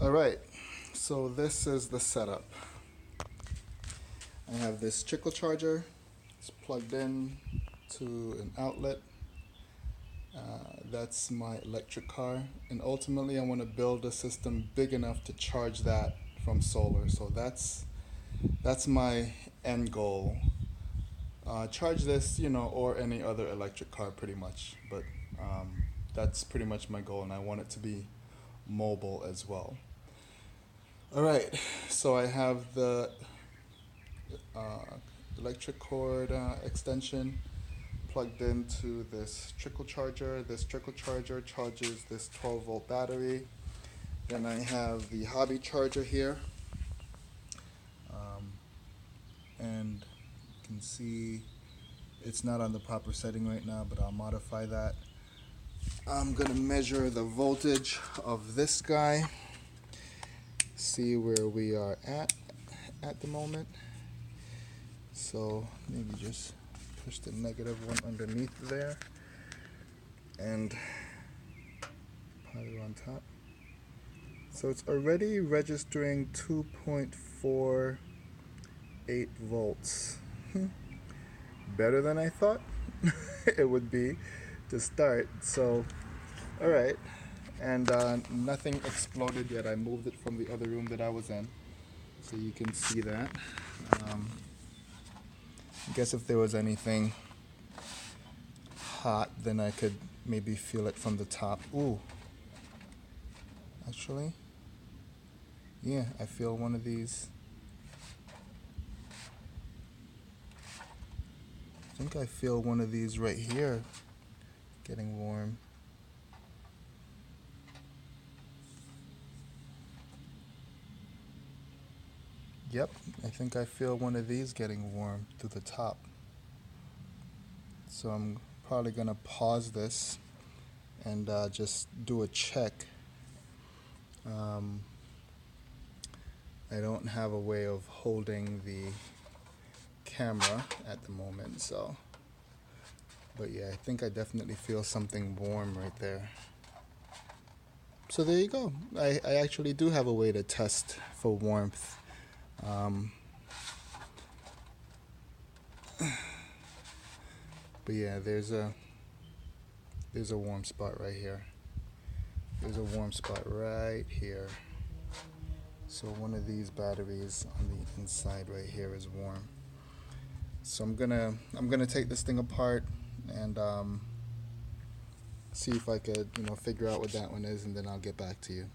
All right, so this is the setup. I have this trickle charger. It's plugged in to an outlet. That's my electric car, and ultimately I want to build a system big enough to charge that from solar. So that's my end goal. Charge this, or any other electric car, pretty much. But that's pretty much my goal, and I want it to be mobile as well. All right, so I have the uh, electric cord extension plugged into this trickle charger. This trickle charger charges this 12-volt battery. Then I have the hobby charger here, um, and you can see it's not on the proper setting right now, but I'll modify that. I'm gonna measure the voltage of this guy, see where we are at the moment. So maybe just push the negative one underneath there and positive on top. So it's already registering 2.48 volts. Better than I thought it would be to start. So, all right. And nothing exploded yet. I moved it from the other room that I was in, so you can see that. I guess if there was anything hot, then I could maybe feel it from the top. Ooh, actually, yeah, I feel one of these. I think I feel one of these right here getting warm. Yep, I think I feel one of these getting warm through the top. So I'm probably gonna pause this and just do a check. Um, I don't have a way of holding the camera at the moment, so. But yeah, I think I definitely feel something warm right there. So there you go. I actually do have a way to test for warmth. Um, but yeah, there's a warm spot right here. There's a warm spot right here. So one of these batteries on the inside right here is warm. So I'm gonna take this thing apart and see if I could figure out what that one is, and then I'll get back to you.